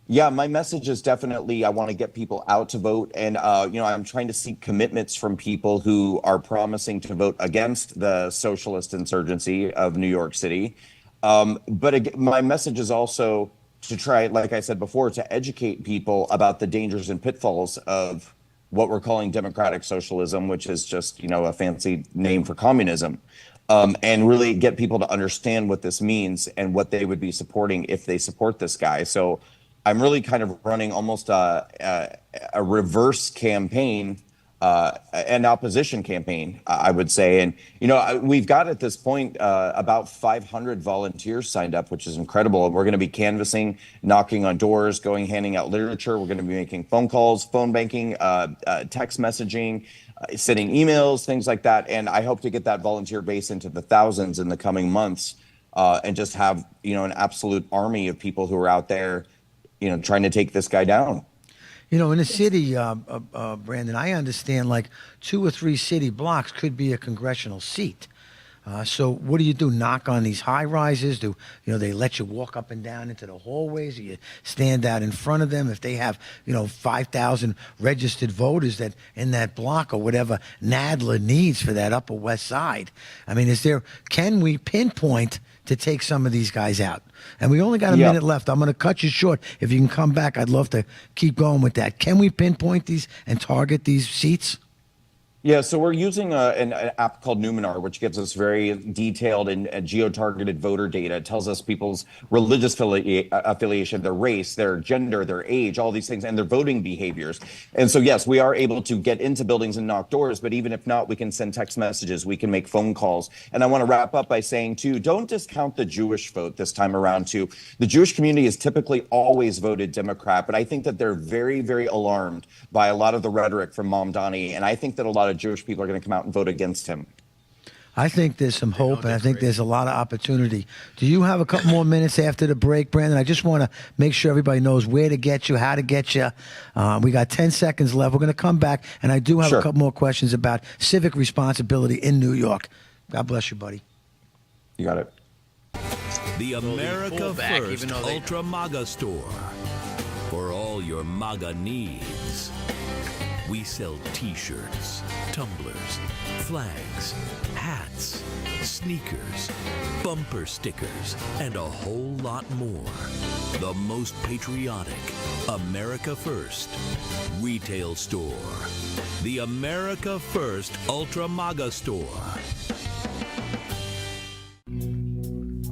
Yeah, my message is definitely I want to get people out to vote. And, I'm trying to seek commitments from people who are promising to vote against the socialist insurgency of New York City. My message is also to try, like I said before, to educate people about the dangers and pitfalls of what we're calling democratic socialism, which is just, a fancy name for communism. And really get people to understand what this means and what they would be supporting if they support this guy. So I'm really kind of running almost a reverse campaign, an opposition campaign, I would say. And, we've got at this point about 500 volunteers signed up, which is incredible. And we're going to be canvassing, knocking on doors, handing out literature. We're going to be making phone calls, phone banking, text messaging, sending emails, things like that. And I hope to get that volunteer base into the thousands in the coming months and just have, an absolute army of people who are out there, trying to take this guy down. In the city, Brandon, I understand like 2 or 3 city blocks could be a congressional seat. So what do? Knock on these high rises? Do they let you walk up and down into the hallways? Do you stand out in front of them if they have 5,000 registered voters that in that block or whatever Nadler needs for that Upper West Side? I mean, can we pinpoint to take some of these guys out? And we only got a minute left. I'm going to cut you short. If you can come back, I'd love to keep going with that. Can we pinpoint these and target these seats? Yeah, so we're using an app called Numenar, which gives us very detailed and geo-targeted voter data. It tells us people's religious affiliation, their race, their gender, their age, all these things, and their voting behaviors. And so, yes, we are able to get into buildings and knock doors, but even if not, we can send text messages, we can make phone calls. And I want to wrap up by saying, too, don't discount the Jewish vote this time around, too. The Jewish community has typically always voted Democrat, but I think that they're very, very alarmed by a lot of the rhetoric from Mamdani, and I think that a lot of Jewish people are going to come out and vote against him. I think there's some hope, and I think there's a lot of opportunity. Do you have a couple more minutes after the break, Brandon? I just want to make sure everybody knows where to get you, how to get you. We got 10 seconds left. We're going to come back, and I do have a couple more questions about civic responsibility in New York. God bless you, buddy. You got it. The America First Ultra MAGA Store. For all your MAGA needs. We sell t-shirts, tumblers, flags, hats, sneakers, bumper stickers, and a whole lot more. The most patriotic America First retail store. The America First Ultra MAGA Store.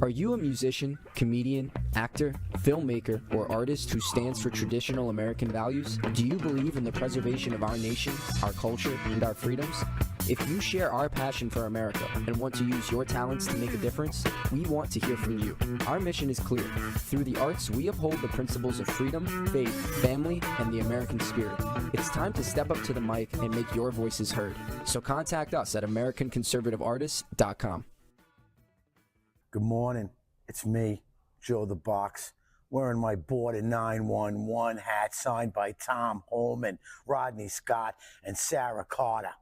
Are you a musician, comedian, actor, filmmaker, or artist who stands for traditional American values? Do you believe in the preservation of our nation, our culture, and our freedoms? If you share our passion for America and want to use your talents to make a difference, we want to hear from you. Our mission is clear. Through the arts, we uphold the principles of freedom, faith, family, and the American spirit. It's time to step up to the mic and make your voices heard. So contact us at AmericanConservativeArtists.com. Good morning. It's me, Joe the Box, wearing my Border 911 hat signed by Tom Holman, Rodney Scott, and Sarah Carter.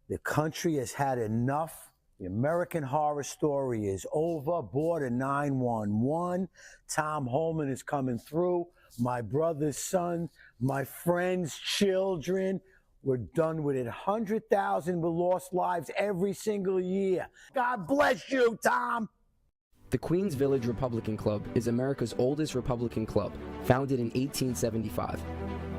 The country has had enough. The American Horror Story is over. Border 911. Tom Holman is coming through. My brother's son, my friends' children. We're done with it. 100,000 were lost lives every single year. God bless you, Tom. The Queens Village Republican Club is America's oldest Republican club, founded in 1875.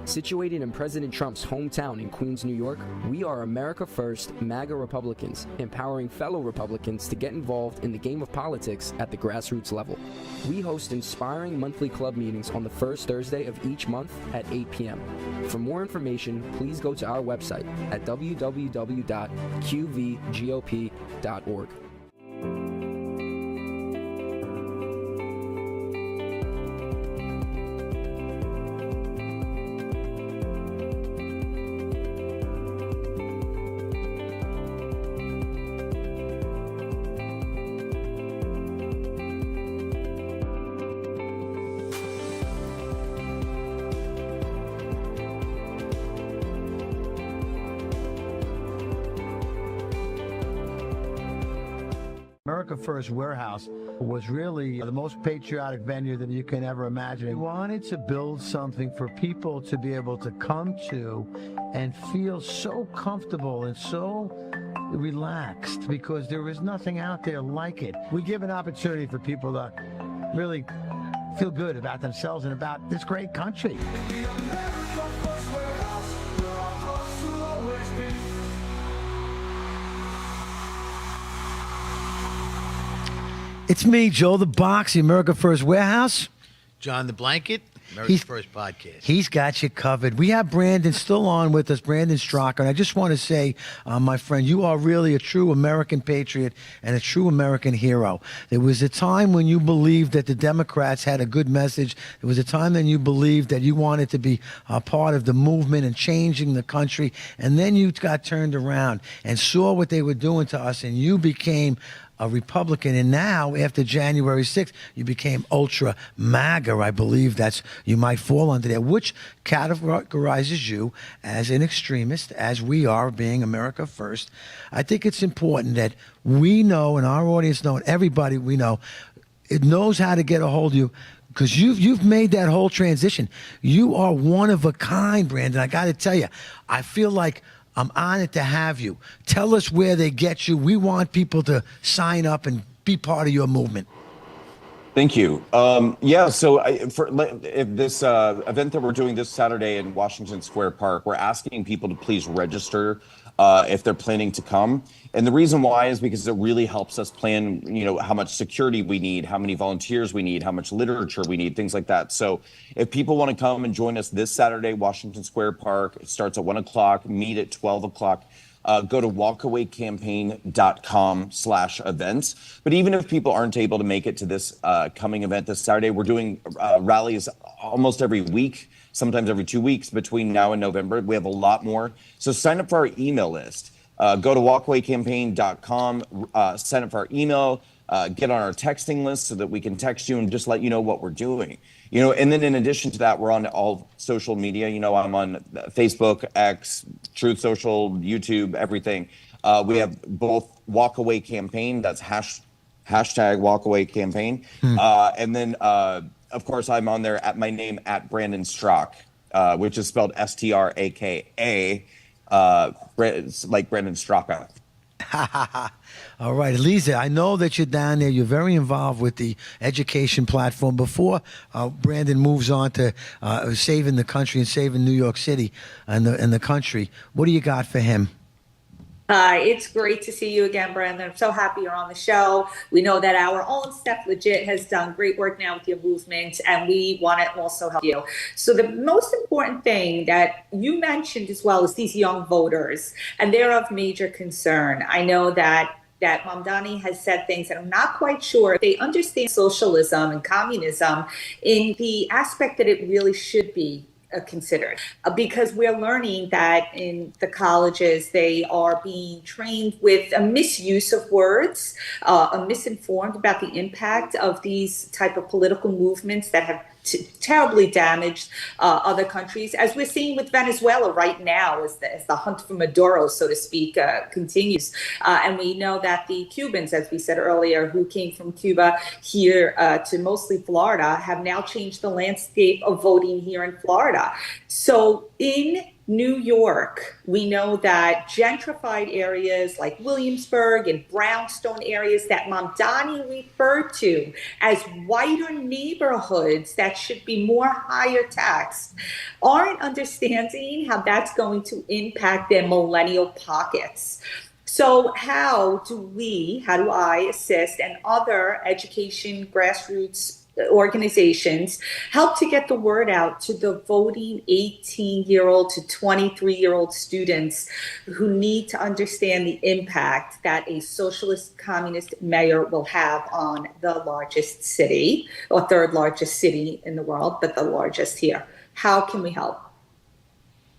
Situated in President Trump's hometown in Queens, New York, we are America First MAGA Republicans, empowering fellow Republicans to get involved in the game of politics at the grassroots level. We host inspiring monthly club meetings on the first Thursday of each month at 8 p.m. For more information, please go to our website at www.qvgop.org. America First Warehouse was really the most patriotic venue that you can ever imagine. We wanted to build something for people to be able to come to and feel so comfortable and so relaxed, because there is nothing out there like it. We give an opportunity for people to really feel good about themselves and about this great country. It's me, Joe the Box, the America First Warehouse. John the Blanket, America's First Podcast. He's got you covered. We have Brandon still on with us, Brandon Straka. And I just want to say, my friend, you are really a true American patriot and a true American hero. There was a time when you believed that the Democrats had a good message. There was a time when you believed that you wanted to be a part of the movement and changing the country. And then you got turned around and saw what they were doing to us, and you became a Republican, and now after January 6th, you became ultra MAGA. I believe that's, you might fall under there, which categorizes you as an extremist, as we are, being America First. I think it's important that we know, and our audience know, and everybody we know, it knows how to get a hold of you, because you've made that whole transition. You are one of a kind, Brandon. I got to tell you, I feel like I'm honored to have you. Tell us where they get you. We want people to sign up and be part of your movement. Thank you. Yeah, so if this event that we're doing this Saturday in Washington Square Park, we're asking people to please register if they're planning to come. And the reason why is because it really helps us plan, how much security we need, how many volunteers we need, how much literature we need, things like that. So if people want to come and join us this Saturday, Washington Square Park, it starts at 1 o'clock, meet at 12 o'clock. Go to walkawaycampaign.com/events. But even if people aren't able to make it to this coming event this Saturday, we're doing rallies almost every week, sometimes every 2 weeks between now and November. We have a lot more. So sign up for our email list. Go to walkawaycampaign.com, sign up for our email, get on our texting list so that we can text you and just let you know what we're doing. And then in addition to that, we're on all social media. I'm on Facebook, X, Truth Social, YouTube, everything. We have both Walkaway Campaign, that's hashtag Walkaway Campaign. And then, of course, I'm on there at my name, at Brandon Strzok, which is spelled Straka, like Brandon Straka. All right, Elisa, I know that you're down there. You're very involved with the education platform. Before Brandon moves on to saving the country and saving New York City and the country, what do you got for him? It's great to see you again, Brandon. I'm so happy you're on the show. We know that our own Steph Legit has done great work now with your movement, and we want to also help you. So the most important thing that you mentioned as well is these young voters, and they're of major concern. I know that Mamdani has said things that I'm not quite sure if they understand socialism and communism in the aspect that it really should be considered, because we're learning that in the colleges they are being trained with a misuse of words, misinformed about the impact of these type of political movements that have terribly damaged other countries, as we're seeing with Venezuela right now, as the hunt for Maduro, so to speak, continues. And we know that the Cubans, as we said earlier, who came from Cuba here to mostly Florida, have now changed the landscape of voting here in Florida. So in New York, we know that gentrified areas like Williamsburg and Brownstone areas that Mamdani referred to as whiter neighborhoods that should be more higher taxed aren't understanding how that's going to impact their millennial pockets. So how do I assist and other education grassroots organizations help to get the word out to the voting 18-year-old to 23-year-old students who need to understand the impact that a socialist communist mayor will have on the largest city, or third largest city in the world, but the largest here? How can we help?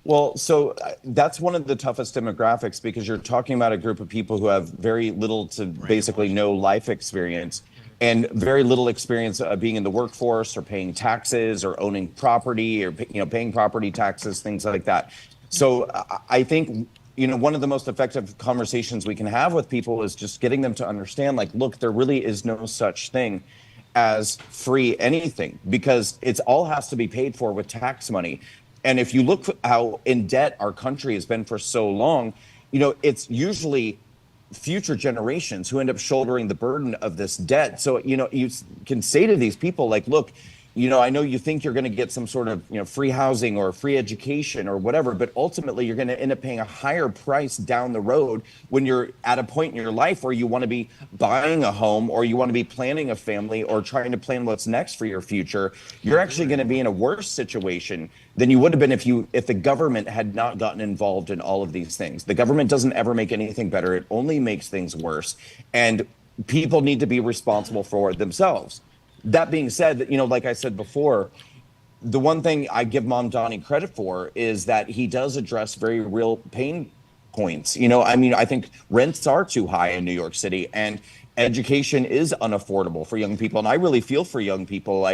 Well, so that's one of the toughest demographics, because you're talking about a group of people who have very little to basically no life experience, and very little experience being in the workforce or paying taxes or owning property or paying property taxes, things like that. So I think one of the most effective conversations we can have with people is just getting them to understand, like, look, there really is no such thing as free anything, because it's all has to be paid for with tax money. And if you look how in debt our country has been for so long, it's usually future generations who end up shouldering the burden of this debt. So, you can say to these people, like, look, I know you think you're going to get some sort of, free housing or free education or whatever, but ultimately you're going to end up paying a higher price down the road when you're at a point in your life where you want to be buying a home, or you want to be planning a family, or trying to plan what's next for your future. You're actually going to be in a worse situation than you would have been if the government had not gotten involved in all of these things. The government doesn't ever make anything better. It only makes things worse. And people need to be responsible for themselves. That being said, like I said before, the one thing I give Mom Donnie credit for is that he does address very real pain points. I think rents are too high in New York City, and education is unaffordable for young people. And I really feel for young people.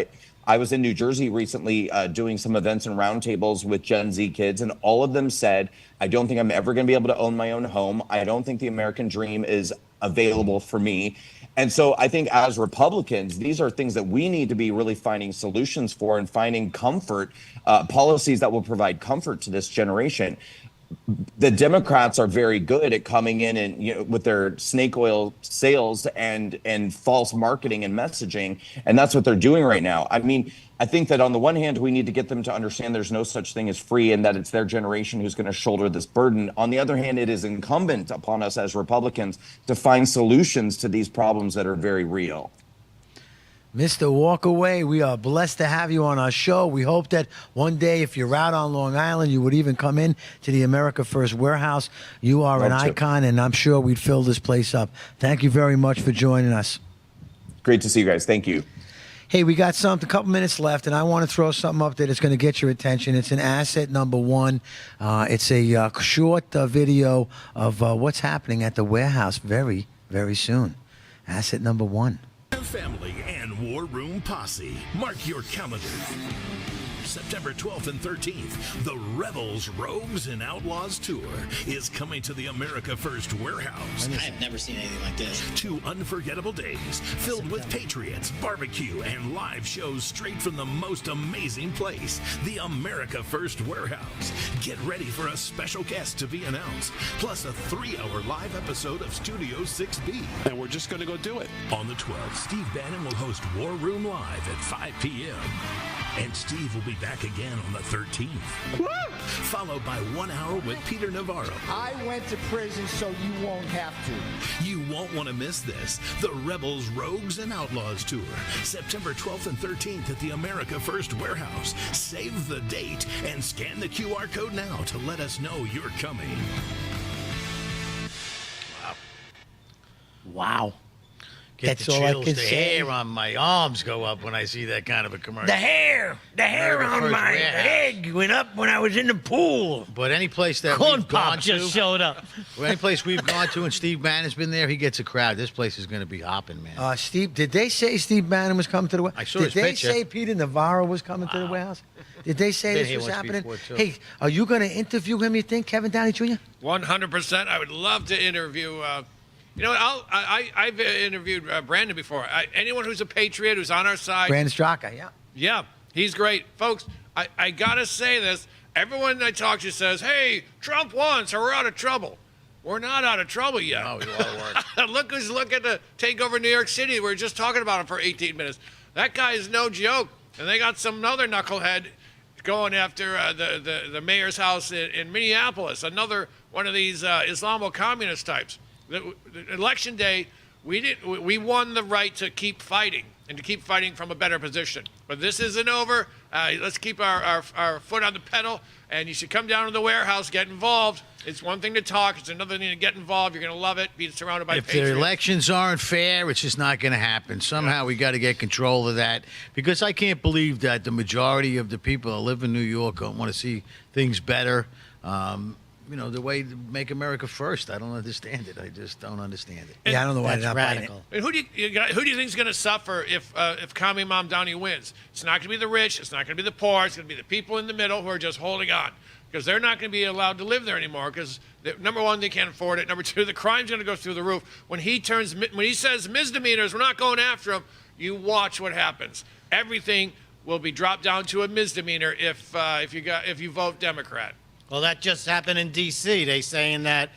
I was in New Jersey recently doing some events and roundtables with Gen Z kids, and all of them said, I don't think I'm ever going to be able to own my own home. I don't think the American dream is available for me. And so I think as Republicans, these are things that we need to be really finding solutions for, and finding comfort, policies that will provide comfort to this generation. The Democrats are very good at coming in and with their snake oil sales and false marketing and messaging, and that's what they're doing right now. I think that on the one hand, we need to get them to understand there's no such thing as free, and that it's their generation who's going to shoulder this burden. On the other hand, it is incumbent upon us as Republicans to find solutions to these problems that are very real. Mr. Walkaway, we are blessed to have you on our show. We hope that one day, if you're out on Long Island, you would even come in to the America First Warehouse. You are an icon, and I'm sure we'd fill this place up. Thank you very much for joining us. Great to see you guys. Thank you. Hey, we got a couple minutes left, and I want to throw something up there that's going to get your attention. It's an asset number one. It's a short video of what's happening at the warehouse very, very soon. Asset number one. Family and War Room Posse. Mark your calendar. September 12th and 13th, the Rebels, Rogues, and Outlaws Tour is coming to the America First Warehouse. I have never seen anything like this. 2 unforgettable days filled with patriots, barbecue, and live shows straight from the most amazing place, the America First Warehouse. Get ready for a special guest to be announced, plus a 3-hour live episode of Studio 6B. And we're just going to go do it. On the 12th, Steve Bannon will host War Room Live at 5 p.m. And Steve will be back again on the 13th. Woo! Followed by 1 hour with Peter Navarro. I went to prison, so you won't have to. You won't want to miss this. The Rebels, Rogues, and Outlaws Tour. September 12th and 13th at the America First Warehouse. Save the date and scan the QR code now to let us know you're coming. Wow. Get That's the all I chills. can The say. hair on my arms go up when I see that kind of a commercial. The hair America on First my Warehouse. leg went up when I was in the pool. But any place that Corn we've gone Pop just to, showed up. any place we've gone to and Steve Bannon's been there, he gets a crowd. This place is going to be hopping, man. Steve, did they say Steve Bannon was coming to the warehouse? I saw Did his they picture. say Peter Navarro was coming to the warehouse? Did they say Been this here was once happening? before, too. Hey, are you going to interview him, you think, Kevin Downey Jr.? 100%. I would love to interview. I've interviewed Brandon before. Anyone who's a patriot, who's on our side. Brandon Straka, yeah. Yeah, he's great. Folks, I got to say this. Everyone I talk to says, hey, Trump won, so we're out of trouble. We're not out of trouble yet. No, we weren't. Look who's looking to take over New York City. We were just talking about him for 18 minutes. That guy is no joke. And they got some other knucklehead going after the mayor's house in Minneapolis, another one of these Islamo-communist types. The election day, we won the right to keep fighting and to keep fighting from a better position. But this isn't over. Let's keep our foot on the pedal, and you should come down to the warehouse, get involved. It's one thing to talk. It's another thing to get involved. You're going to love it. Be surrounded by If patriots. the elections aren't fair, it's just not going to happen. Somehow we got to get control of that, because I can't believe that the majority of the people that live in New York don't want to see things better. The way to make America first. I don't understand it. I just don't understand it. Yeah, I don't know why they're That's not buying it. radical. And who do you think is going to suffer if Commie Mom Downey wins? It's not going to be the rich. It's not going to be the poor. It's going to be the people in the middle who are just holding on. because they're not going to be allowed to live there anymore because, number one, they can't afford it. Number two, the crime's going to go through the roof. When he says misdemeanors, we're not going after him, you watch what happens. Everything will be dropped down to a misdemeanor if you vote Democrat. Well, that just happened in D.C. They're saying that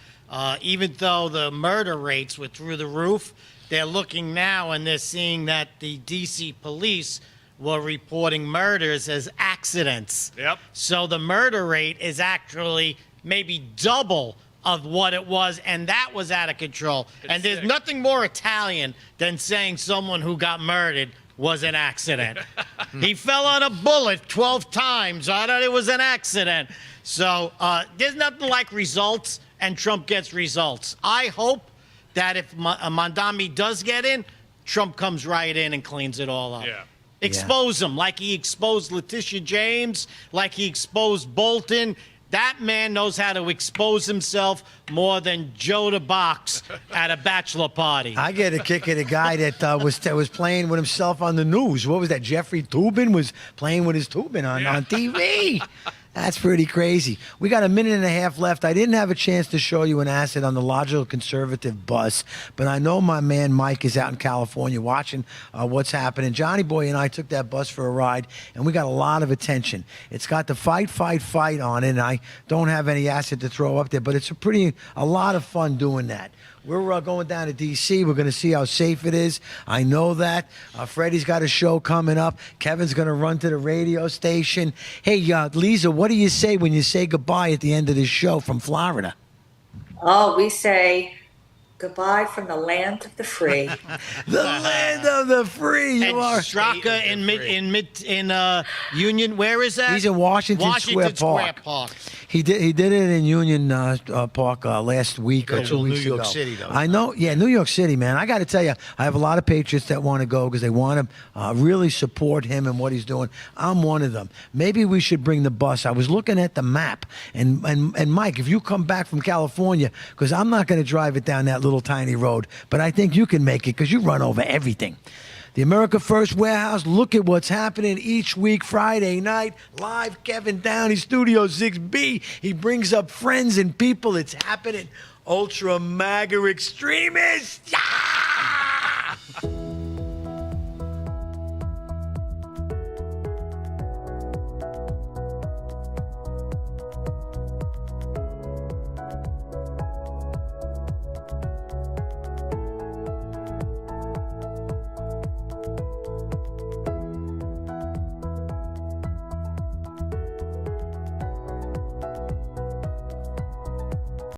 even though the murder rates were through the roof, they're looking now and they're seeing that the D.C. police were reporting murders as accidents. Yep. So the murder rate is actually maybe double of what it was, and that was out of control. And there's nothing more Italian than saying someone who got murdered was an accident. He fell on a bullet 12 times. I thought it was an accident. So there's nothing like results, and Trump gets results. I hope that if Mondami does get in, Trump comes right in and cleans it all up. Yeah. Expose him like he exposed Letitia James, like he exposed Bolton. That man knows how to expose himself more than Joe the Box at a bachelor party. I get a kick at a guy that was playing with himself on the news. What was that? Jeffrey Toobin was playing with his Toobin on TV. That's pretty crazy. We got a minute and a half left. I didn't have a chance to show you an asset on the Logical Conservative bus, but I know my man Mike is out in California watching what's happening. Johnny Boy and I took that bus for a ride, and we got a lot of attention. It's got the fight on it, and I don't have any asset to throw up there, but it's a lot of fun doing that. We're going down to D.C. We're going to see how safe it is. I know that. Freddie's got a show coming up. Kevin's going to run to the radio station. Hey, Lisa, what do you say when you say goodbye at the end of this show from Florida? Oh, we say goodbye from the land of the free. The land of the free. And Straka in Union, where is that? He's in Washington Square Park. He did it in Union Park last week or 2 weeks ago. New York City, though. I know, yeah, New York City, man. I got to tell you, I have a lot of patriots that want to go because they want to really support him and what he's doing. I'm one of them. Maybe we should bring the bus. I was looking at the map, and Mike, if you come back from California, because I'm not going to drive it down that little tiny road, but I think you can make it because you run over everything. The America First Warehouse, look at what's happening each week, Friday night, live, Kevin Downey, Studio 6B. He brings up friends and people. It's happening. Ultra MAGA extremists. Yeah!